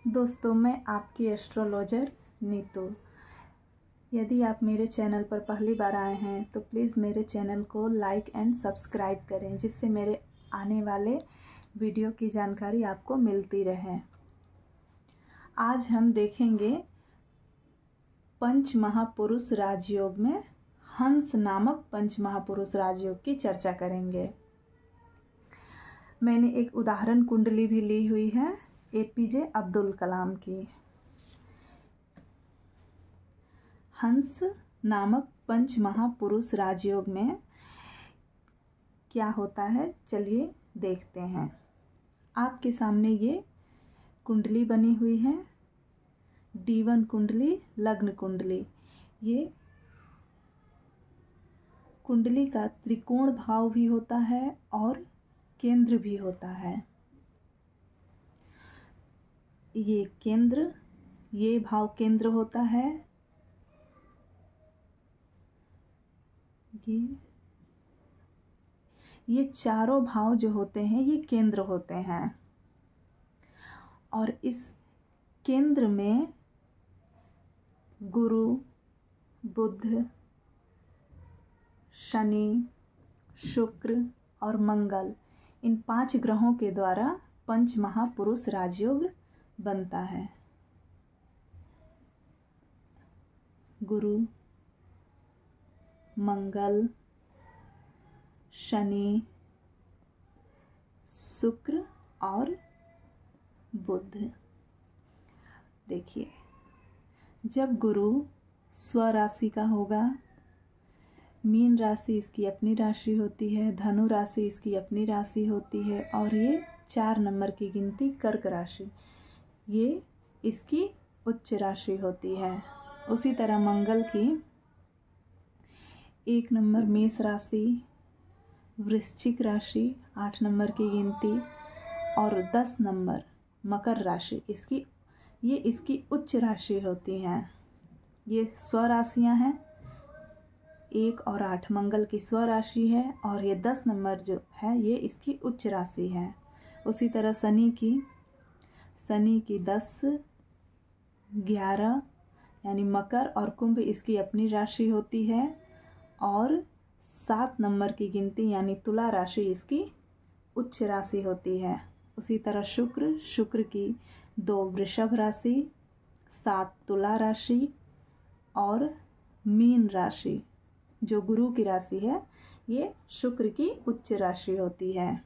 दोस्तों, मैं आपकी एस्ट्रोलॉजर नीतू। यदि आप मेरे चैनल पर पहली बार आए हैं तो प्लीज़ मेरे चैनल को लाइक एंड सब्सक्राइब करें, जिससे मेरे आने वाले वीडियो की जानकारी आपको मिलती रहे। आज हम देखेंगे पंच महापुरुष राजयोग में हंस नामक पंच महापुरुष राजयोग की चर्चा करेंगे। मैंने एक उदाहरण कुंडली भी ली हुई है एपीजे अब्दुल कलाम की। हंस नामक पंच महापुरुष राजयोग में क्या होता है, चलिए देखते हैं। आपके सामने ये कुंडली बनी हुई है, D1 कुंडली, लग्न कुंडली। ये कुंडली का त्रिकोण भाव भी होता है और केंद्र भी होता है। ये केंद्र, ये भाव केंद्र होता है। ये चारों भाव जो होते हैं ये केंद्र होते हैं, और इस केंद्र में गुरु, बुध, शनि, शुक्र और मंगल, इन 5 ग्रहों के द्वारा पंच महापुरुष राजयोग बनता है। गुरु, मंगल, शनि, शुक्र और बुध। देखिए, जब गुरु स्वराशि का होगा, मीन राशि इसकी अपनी राशि होती है, धनु राशि इसकी अपनी राशि होती है, और ये 4 नंबर की गिनती कर्क राशि, ये इसकी उच्च राशि होती है। उसी तरह मंगल की 1 नंबर मेष राशि, वृश्चिक राशि 8 नंबर की गिनती, और 10 नंबर मकर राशि, इसकी उच्च राशि होती हैं। ये स्वराशियां हैं, 1 और 8 मंगल की स्वराशि है, और ये 10 नंबर जो है ये इसकी उच्च राशि है। उसी तरह शनि की 10, 11 यानी मकर और कुंभ इसकी अपनी राशि होती है, और 7 नंबर की गिनती यानी तुला राशि इसकी उच्च राशि होती है। उसी तरह शुक्र की 2 वृषभ राशि, 7 तुला राशि, और मीन राशि जो गुरु की राशि है ये शुक्र की उच्च राशि होती है।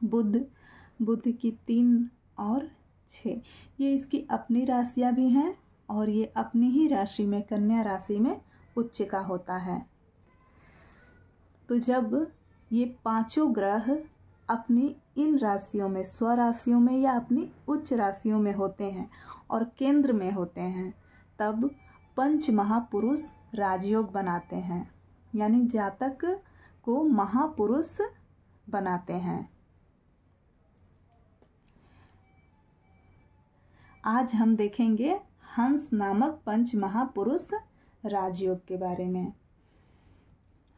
बुध की 3 और 6 ये इसकी अपनी राशियां भी हैं, और ये अपनी ही राशि में, कन्या राशि में उच्च का होता है। तो जब ये 5 ग्रह अपनी इन राशियों में, स्वराशियों में या अपनी उच्च राशियों में होते हैं और केंद्र में होते हैं, तब पंच महापुरुष राजयोग बनाते हैं, यानी जातक को महापुरुष बनाते हैं। आज हम देखेंगे हंस नामक पंच महापुरुष राजयोग के बारे में।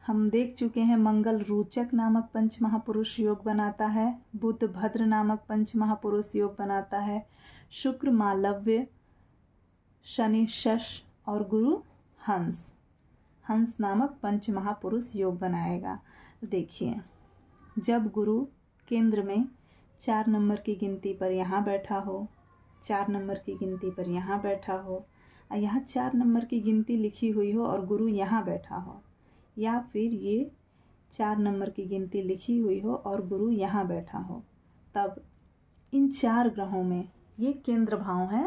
हम देख चुके हैं मंगल रोचक नामक पंच महापुरुष योग बनाता है, बुध भद्र नामक पंच महापुरुष योग बनाता है, शुक्र मालव्य, शनि शश और गुरु हंस नामक पंच महापुरुष योग बनाएगा। देखिए, जब गुरु केंद्र में 4 नंबर की गिनती पर यहाँ बैठा हो, 4 नंबर की गिनती पर यहाँ बैठा हो, यहाँ 4 नंबर की गिनती लिखी हुई हो और गुरु यहाँ बैठा हो, या फिर ये 4 नंबर की गिनती लिखी हुई हो और गुरु यहाँ बैठा हो, तब इन 4 ग्रहों में ये केंद्र भाव है,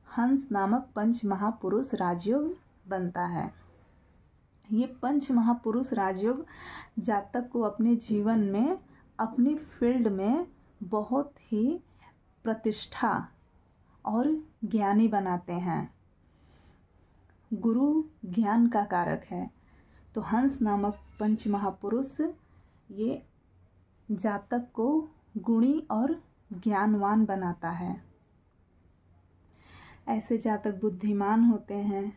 हंस नामक पंच महापुरुष राजयोग बनता है। ये पंच महापुरुष राजयोग जातक को अपने जीवन में, अपनी फील्ड में बहुत ही प्रतिष्ठा और ज्ञानी बनाते हैं। गुरु ज्ञान का कारक है, तो हंस नामक पंच महापुरुष ये जातक को गुणी और ज्ञानवान बनाता है। ऐसे जातक बुद्धिमान होते हैं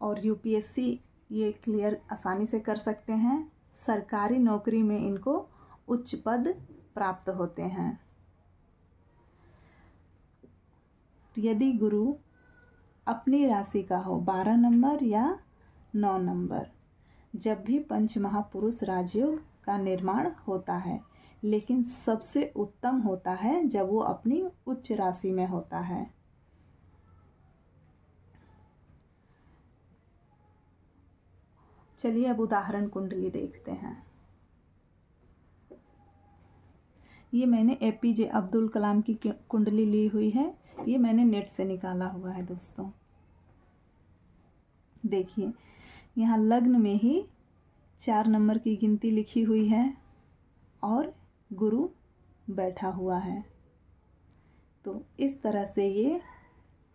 और यूपीएससी ये क्लियर आसानी से कर सकते हैं। सरकारी नौकरी में इनको उच्च पद प्राप्त होते हैं। यदि गुरु अपनी राशि का हो 12 नंबर या 9 नंबर, जब भी पंच महापुरुष राजयोग का निर्माण होता है, लेकिन सबसे उत्तम होता है जब वो अपनी उच्च राशि में होता है। चलिए अब उदाहरण कुंडली देखते हैं। ये मैंने एपीजे अब्दुल कलाम की कुंडली ली हुई है। ये मैंने नेट से निकाला हुआ है दोस्तों। देखिए यहाँ लग्न में ही 4 नंबर की गिनती लिखी हुई है और गुरु बैठा हुआ है। तो इस तरह से ये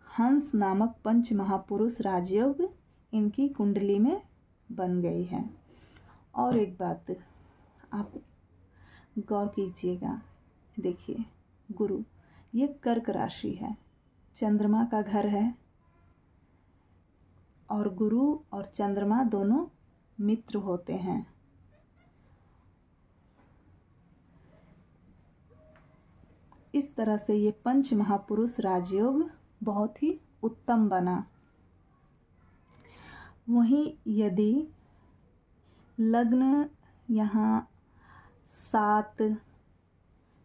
हंस नामक पंच महापुरुष राजयोग इनकी कुंडली में बन गई है। और एक बात आप गौर कीजिएगा, देखिए गुरु ये कर्क राशि है, चंद्रमा का घर है और गुरु और चंद्रमा दोनों मित्र होते हैं। इस तरह से ये पंच महापुरुष राजयोग बहुत ही उत्तम बना। वहीं यदि लग्न यहाँ 7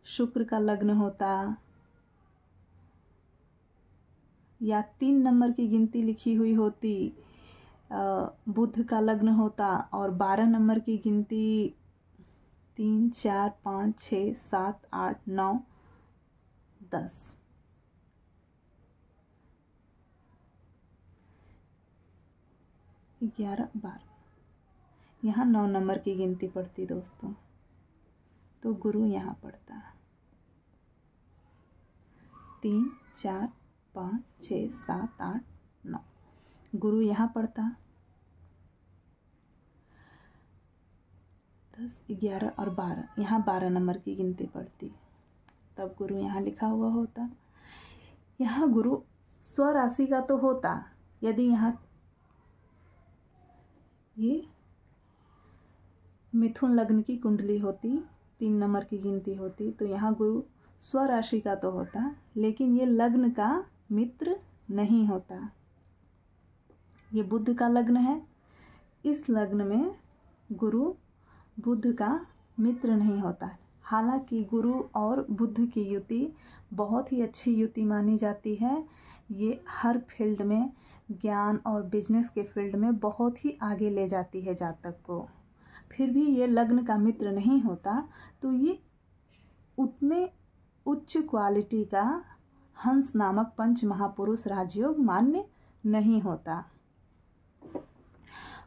शुक्र का लग्न होता या 3 नंबर की गिनती लिखी हुई होती, बुध का लग्न होता और 12 नंबर की गिनती 3 4 5 6 7 8 9 10, ग्यारह 12, यहाँ 9 नंबर की गिनती पड़ती दोस्तों, तो गुरु यहाँ पड़ता 3 4 5 6 7 8 9, गुरु यहाँ पड़ता 10 11 और 12, यहाँ 12 नंबर की गिनती पड़ती, तब गुरु यहाँ लिखा हुआ होता। यहाँ गुरु स्वराशि का तो होता, यदि यहाँ ये मिथुन लग्न की कुंडली होती, 3 नंबर की गिनती होती, तो यहाँ गुरु स्वराशि का तो होता, लेकिन ये लग्न का मित्र नहीं होता। ये बुध का लग्न है, इस लग्न में गुरु बुध का मित्र नहीं होता। हालांकि गुरु और बुध की युति बहुत ही अच्छी युति मानी जाती है। ये हर फील्ड में, ज्ञान और बिजनेस के फील्ड में बहुत ही आगे ले जाती है जातक को। फिर भी ये लग्न का मित्र नहीं होता, तो ये उतने उच्च क्वालिटी का हंस नामक पंच महापुरुष राजयोग मान्य नहीं होता।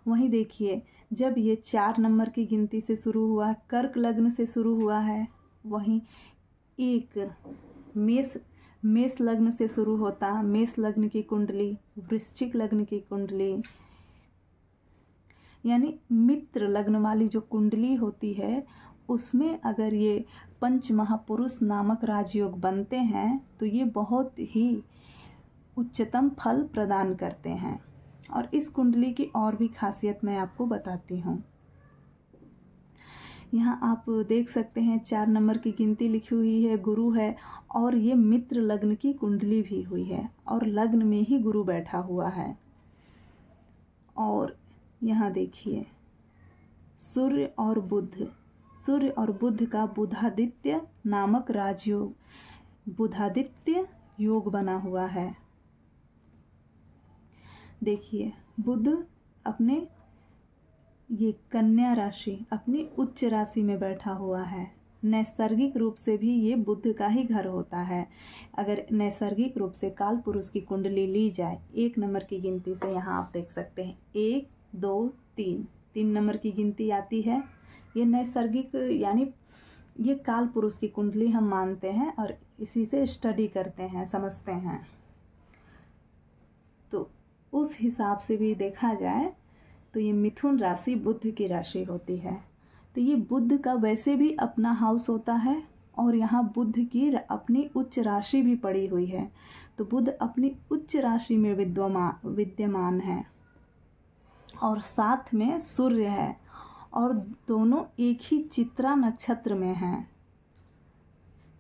वहीं देखिए जब ये 4 नंबर की गिनती से शुरू हुआ, कर्क लग्न से शुरू हुआ है, वहीं एक मेष लग्न से शुरू होता, मेष लग्न की कुंडली, वृश्चिक लग्न की कुंडली, यानी मित्र लग्न वाली जो कुंडली होती है उसमें अगर ये पंच महापुरुष नामक राजयोग बनते हैं तो ये बहुत ही उच्चतम फल प्रदान करते हैं। और इस कुंडली की और भी खासियत मैं आपको बताती हूँ। यहाँ आप देख सकते हैं 4 नंबर की गिनती लिखी हुई है, गुरु है और ये मित्र लग्न की कुंडली भी हुई है और लग्न में ही गुरु बैठा हुआ है। और यहाँ देखिए सूर्य और बुध का बुधादित्य नामक राजयोग, बुधादित्य योग बना हुआ है। देखिए बुध अपने ये कन्या राशि, अपनी उच्च राशि में बैठा हुआ है। नैसर्गिक रूप से भी ये बुध का ही घर होता है। अगर नैसर्गिक रूप से काल पुरुष की कुंडली ली जाए 1 नंबर की गिनती से, यहाँ आप देख सकते हैं 1 2 3 नंबर की गिनती आती है। ये नैसर्गिक यानी ये काल पुरुष की कुंडली हम मानते हैं और इसी से स्टडी करते हैं, समझते हैं। तो उस हिसाब से भी देखा जाए तो ये मिथुन राशि बुध की राशि होती है। तो ये बुध का वैसे भी अपना हाउस होता है और यहाँ बुध की अपनी उच्च राशि भी पड़ी हुई है। तो बुध अपनी उच्च राशि में विद्यमान है और साथ में सूर्य है और दोनों एक ही चित्रा नक्षत्र में हैं।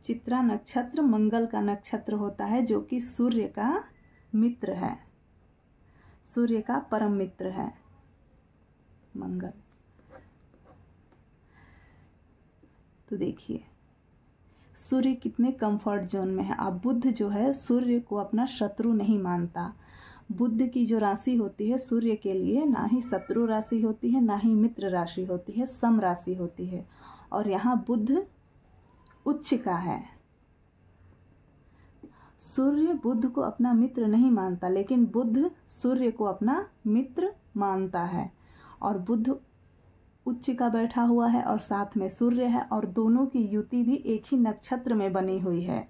चित्रा नक्षत्र मंगल का नक्षत्र होता है, जो कि सूर्य का मित्र है, सूर्य का परम मित्र है मंगल। तो देखिए सूर्य कितने कंफर्ट जोन में है। अब बुध जो है सूर्य को अपना शत्रु नहीं मानता। बुध की जो राशि होती है सूर्य के लिए ना ही शत्रु राशि होती है, ना ही मित्र राशि होती है, सम राशि होती है। और यहाँ बुध उच्च का है। सूर्य बुध को अपना मित्र नहीं मानता, लेकिन बुध सूर्य को अपना मित्र मानता है। और बुध उच्च का बैठा हुआ है और साथ में सूर्य है, और दोनों की युति भी एक ही नक्षत्र में बनी हुई है।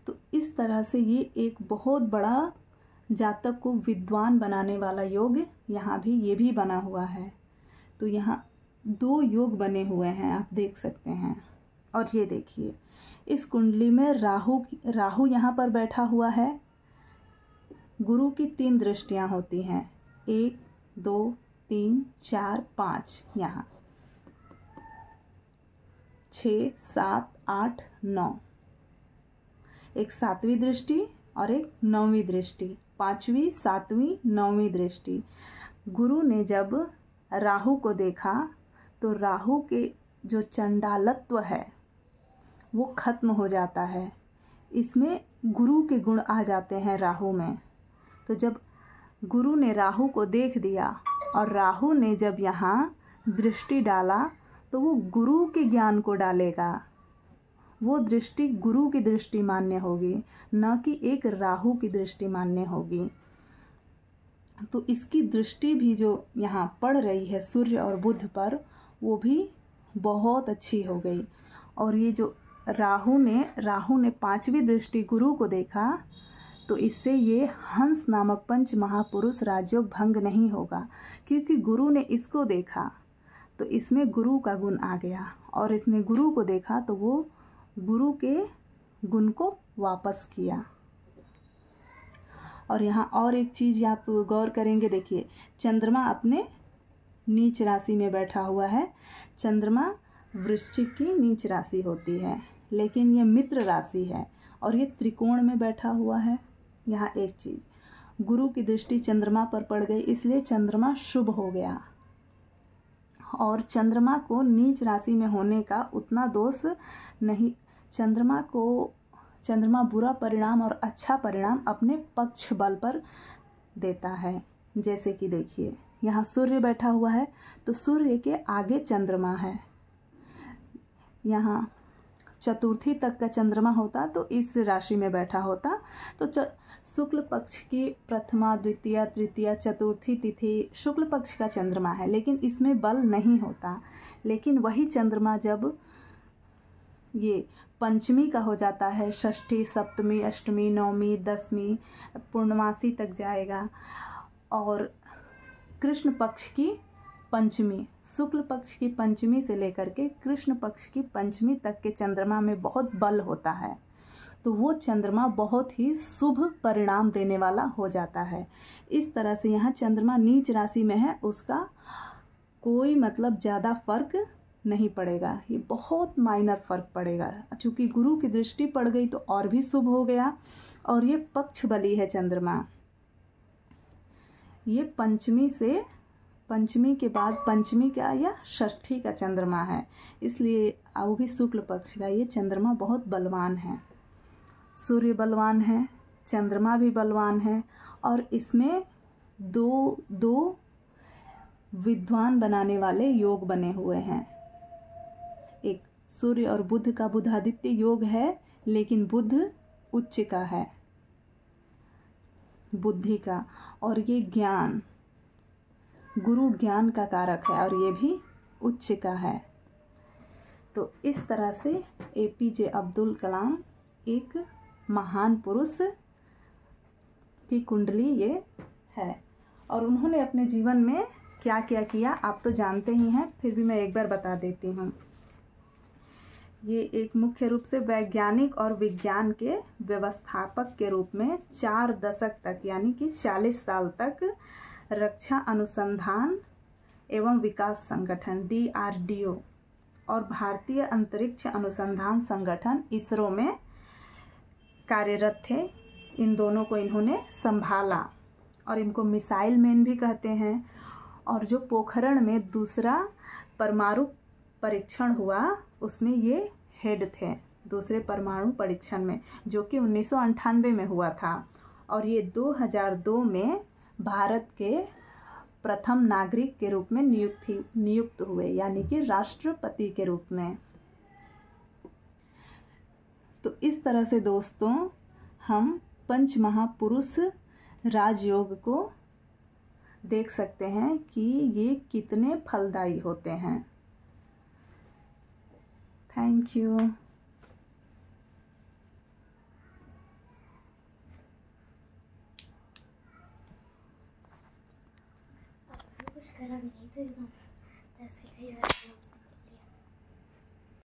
तो इस तरह से ये एक बहुत बड़ा जातक को विद्वान बनाने वाला योग यहाँ भी ये भी बना हुआ है। तो यहाँ 2 योग बने हुए हैं, आप देख सकते हैं। और ये देखिए इस कुंडली में राहु यहाँ पर बैठा हुआ है। गुरु की 3 दृष्टियां होती हैं, 1 2 3 4 5, यहाँ 6 7 8 9, एक 7वीं दृष्टि और एक 9वीं दृष्टि, 5वीं 7वीं 9वीं दृष्टि। गुरु ने जब राहु को देखा तो राहु के जो चंडालत्व है वो खत्म हो जाता है। इसमें गुरु के गुण आ जाते हैं राहु में। तो जब गुरु ने राहु को देख दिया और राहु ने जब यहाँ दृष्टि डाला तो वो गुरु के ज्ञान को डालेगा। वो दृष्टि गुरु की दृष्टि मान्य होगी, न कि एक राहु की दृष्टि मान्य होगी। तो इसकी दृष्टि भी जो यहाँ पड़ रही है सूर्य और बुध पर, वो भी बहुत अच्छी हो गई। और ये जो राहु ने 5वीं दृष्टि गुरु को देखा, तो इससे ये हंस नामक पंच महापुरुष राजयोग भंग नहीं होगा, क्योंकि गुरु ने इसको देखा तो इसमें गुरु का गुण आ गया, और इसने गुरु को देखा तो वो गुरु के गुण को वापस किया। और यहाँ और एक चीज आप गौर करेंगे, देखिए चंद्रमा अपने नीच राशि में बैठा हुआ है। चंद्रमा वृश्चिक की नीच राशि होती है, लेकिन ये मित्र राशि है और ये त्रिकोण में बैठा हुआ है। यहाँ एक चीज, गुरु की दृष्टि चंद्रमा पर पड़ गई, इसलिए चंद्रमा शुभ हो गया। और चंद्रमा को नीच राशि में होने का उतना दोष नहीं। चंद्रमा बुरा परिणाम और अच्छा परिणाम अपने पक्ष बल पर देता है। जैसे कि देखिए यहाँ सूर्य बैठा हुआ है, तो सूर्य के आगे चंद्रमा है। यहाँ चतुर्थी तक का चंद्रमा होता तो इस राशि में बैठा होता, तो शुक्ल पक्ष की प्रथमा द्वितीय तृतीय चतुर्थी तिथि शुक्ल पक्ष का चंद्रमा है, लेकिन इसमें बल नहीं होता। लेकिन वही चंद्रमा जब ये पंचमी का हो जाता है, षष्ठी सप्तमी अष्टमी नवमी 10वीं पूर्णमासी तक जाएगा, और कृष्ण पक्ष की पंचमी, शुक्ल पक्ष की पंचमी से लेकर के कृष्ण पक्ष की पंचमी तक के चंद्रमा में बहुत बल होता है, तो वो चंद्रमा बहुत ही शुभ परिणाम देने वाला हो जाता है। इस तरह से यहाँ चंद्रमा नीच राशि में है, उसका कोई मतलब ज़्यादा फर्क नहीं पड़ेगा, ये बहुत माइनर फर्क पड़ेगा। चूँकि गुरु की दृष्टि पड़ गई तो और भी शुभ हो गया, और ये पक्ष बली है चंद्रमा। ये पंचमी के बाद पंचमी का या षष्ठी का चंद्रमा है, इसलिए वो भी शुक्ल पक्ष का। ये चंद्रमा बहुत बलवान है, सूर्य बलवान है, चंद्रमा भी बलवान है, और इसमें दो विद्वान बनाने वाले योग बने हुए हैं। एक सूर्य और बुध का बुधादित्य योग है, लेकिन बुध उच्च का है, बुद्धि का, और ये ज्ञान, गुरु ज्ञान का कारक है, और ये भी उच्च का है। तो इस तरह से APJ अब्दुल कलाम एक महान पुरुष की कुंडली ये है। और उन्होंने अपने जीवन में क्या क्या किया आप तो जानते ही हैं, फिर भी मैं एक बार बता देती हूँ। ये एक मुख्य रूप से वैज्ञानिक और विज्ञान के व्यवस्थापक के रूप में 4 दशक तक यानी कि 40 साल तक रक्षा अनुसंधान एवं विकास संगठन DRDO और भारतीय अंतरिक्ष अनुसंधान संगठन इसरो में कार्यरत थे। इन दोनों को इन्होंने संभाला और इनको मिसाइल मैन भी कहते हैं। और जो पोखरण में दूसरा परमाणु परीक्षण हुआ उसमें ये हेड थे, दूसरे परमाणु परीक्षण में, जो कि 1998 में हुआ था। और ये 2002 में भारत के प्रथम नागरिक के रूप में नियुक्त हुए, यानी कि राष्ट्रपति के रूप में। तो इस तरह से दोस्तों हम पंच महापुरुष राजयोग को देख सकते हैं कि ये कितने फलदायी होते हैं। Thank you.